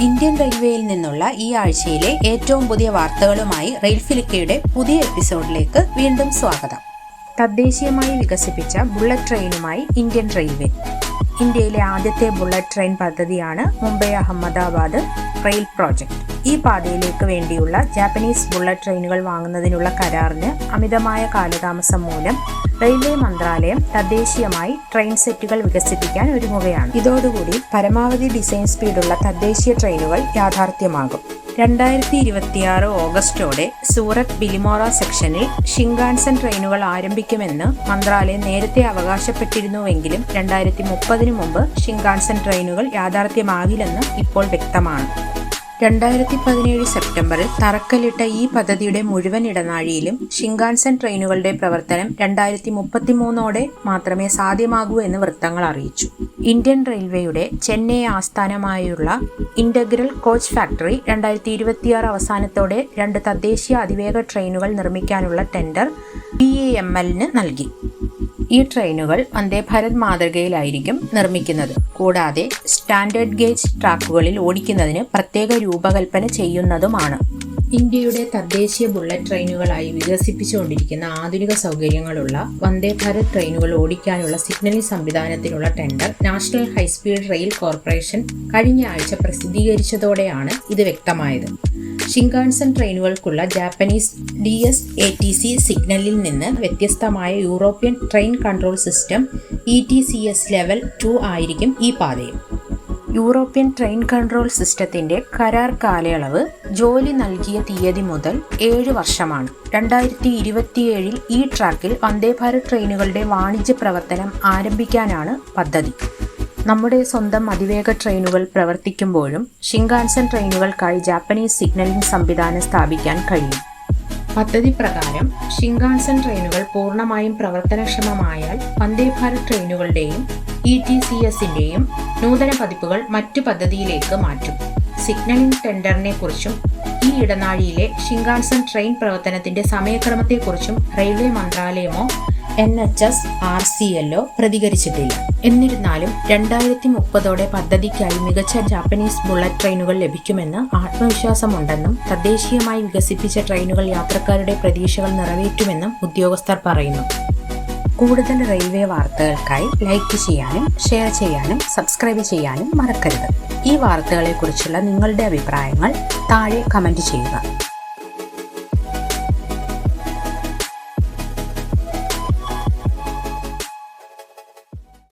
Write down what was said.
Indian റെയിൽവേയിൽ നിന്നുള്ള ഈ ആഴ്ചയിലെ ഏറ്റവും പുതിയ വാർത്തകളുമായി റെയിൽഫിലിക്കയുടെ പുതിയ എപ്പിസോഡിലേക്ക് വീണ്ടും സ്വാഗതം. തദ്ദേശീയമായി വികസിപ്പിച്ച ബുള്ളറ്റ് ട്രെയിനുമായി ഇന്ത്യൻ റെയിൽവേ. ഇന്ത്യയിലെ ആദ്യത്തെ ബുള്ളറ്റ് ട്രെയിൻ പദ്ധതിയാണ് മുംബൈ അഹമ്മദാബാദ് റെയിൽ പ്രോജക്റ്റ്. ഈ പാതയിലേക്ക് വേണ്ടിയുള്ള ജാപ്പനീസ് ബുള്ളറ്റ് ട്രെയിനുകൾ വാങ്ങുന്നതിനുള്ള കരാറിന് അമിതമായ കാലതാമസം മൂലം റെയിൽവേ മന്ത്രാലയം തദ്ദേശീയമായി ട്രെയിൻ സെറ്റുകൾ വികസിപ്പിക്കാൻ ഒരുങ്ങുകയാണ്. ഇതോടുകൂടി പരമാവധി ഡിസൈൻ സ്പീഡുള്ള തദ്ദേശീയ ട്രെയിനുകൾ യാഥാർത്ഥ്യമാകും. 2026 ഓഗസ്റ്റോടെ സൂറത്ത് ബിലിമോറ സെക്ഷനിൽ ഷിങ്കാൻസൻ ട്രെയിനുകൾ ആരംഭിക്കുമെന്ന് മന്ത്രാലയം നേരത്തെ അവകാശപ്പെട്ടിരുന്നുവെങ്കിലും 2030 മുമ്പ് ഷിങ്കാൻസൻ ട്രെയിനുകൾ യാഥാർത്ഥ്യമാകില്ലെന്ന് ഇപ്പോൾ വ്യക്തമാണ്. 2017 സെപ്റ്റംബറിൽ തറക്കല്ലിട്ട ഈ പദ്ധതിയുടെ മുഴുവൻ ഇടനാഴിയിലും ഷിങ്കാൻസൻ ട്രെയിനുകളുടെ പ്രവർത്തനം 2033 മാത്രമേ സാധ്യമാകൂ എന്ന് വൃത്തങ്ങൾ അറിയിച്ചു. ഇന്ത്യൻ റെയിൽവേയുടെ ചെന്നൈ ആസ്ഥാനമായുള്ള ഇന്റഗ്രൽ കോച്ച് ഫാക്ടറി 2026 അവസാനത്തോടെ 2 തദ്ദേശീയ അതിവേഗ ട്രെയിനുകൾ നിർമ്മിക്കാനുള്ള ടെൻഡർ BAML-ന് നൽകി. ഈ ട്രെയിനുകൾ വന്ദേ ഭാരത് മാതൃകയിലായിരിക്കും നിർമ്മിക്കുന്നത്. കൂടാതെ സ്റ്റാൻഡേർഡ് ഗേജ് ട്രാക്കുകളിൽ ഓടിക്കുന്നതിന് പ്രത്യേക രൂപകൽപ്പന ചെയ്യുന്നതുമാണ്. ഇന്ത്യയുടെ തദ്ദേശീയ ബുള്ളറ്റ് ട്രെയിനുകളായി വികസിപ്പിച്ചുകൊണ്ടിരിക്കുന്ന ആധുനിക സൗകര്യങ്ങളുള്ള വന്ദേ ഭാരത് ട്രെയിനുകൾ ഓടിക്കാനുള്ള സിഗ്നലിംഗ് സംവിധാനത്തിനുള്ള tender national high speed rail corporation കഴിഞ്ഞ ആഴ്ച പ്രസിദ്ധീകരിച്ചതോടെയാണ് ഇത് വ്യക്തമായത്. ഷിങ്കാൻസൻ ട്രെയിനുകൾക്കുള്ള ജാപ്പനീസ് DSATC സിഗ്നലിൽ നിന്ന് വ്യത്യസ്തമായ European train control system ETCS level 2 ആയിരിക്കും ഈ പാതയും. യൂറോപ്യൻ ട്രെയിൻ കൺട്രോൾ സിസ്റ്റത്തിന്റെ കരാർ കാലയളവ് ജോലി നൽകിയ തീയതി മുതൽ 7 വർഷമാണ്. 2027 ഈ ട്രാക്കിൽ വന്ദേ ഭാരത് ട്രെയിനുകളുടെ വാണിജ്യ പ്രവർത്തനം ആരംഭിക്കാനാണ് പദ്ധതി. നമ്മുടെ സ്വന്തം അതിവേഗ ട്രെയിനുകൾ പ്രവർത്തിക്കുമ്പോഴും ഷിങ്കാൻസൻ ട്രെയിനുകൾക്കായി ജാപ്പനീസ് സിഗ്നലിംഗ് സംവിധാനം സ്ഥാപിക്കാൻ കഴിയും. പദ്ധതി പ്രകാരം ഷിങ്കാൻസൻ ട്രെയിനുകൾ പൂർണ്ണമായും പ്രവർത്തനക്ഷമമായാൽ വന്ദേ ഭാരത് ട്രെയിനുകളുടെയും ETCSന്റെയും നൂതന പതിപ്പുകൾ മറ്റു പദ്ധതിയിലേക്ക് മാറ്റും. സിഗ്നലിംഗ് ടെൻഡറിനെ കുറിച്ചും ഈ ഇടനാഴിയിലെ ഷിങ്കാൻസൻ ട്രെയിൻ പ്രവർത്തനത്തിന്റെ സമയക്രമത്തെക്കുറിച്ചും റെയിൽവേ മന്ത്രാലയമോ NHSRCLോ പ്രതികരിച്ചിട്ടില്ല. എന്നിരുന്നാലും 2030 പദ്ധതിക്കായി മികച്ച ജാപ്പനീസ് ബുള്ളറ്റ് ട്രെയിനുകൾ ലഭിക്കുമെന്ന് ആത്മവിശ്വാസമുണ്ടെന്നും തദ്ദേശീയമായി വികസിപ്പിച്ച ട്രെയിനുകൾ യാത്രക്കാരുടെ പ്രതീക്ഷകൾ നിറവേറ്റുമെന്നും ഉദ്യോഗസ്ഥർ പറയുന്നു. കൂടുതൽ റെയിൽവേ വാർത്തകൾക്കായി ലൈക്ക് ചെയ്യാനും ഷെയർ ചെയ്യാനും സബ്സ്ക്രൈബ് ചെയ്യാനും മറക്കരുത്. ഈ വാർത്തകളെക്കുറിച്ചുള്ള നിങ്ങളുടെ അഭിപ്രായങ്ങൾ താഴെ കമന്റ് ചെയ്യുക.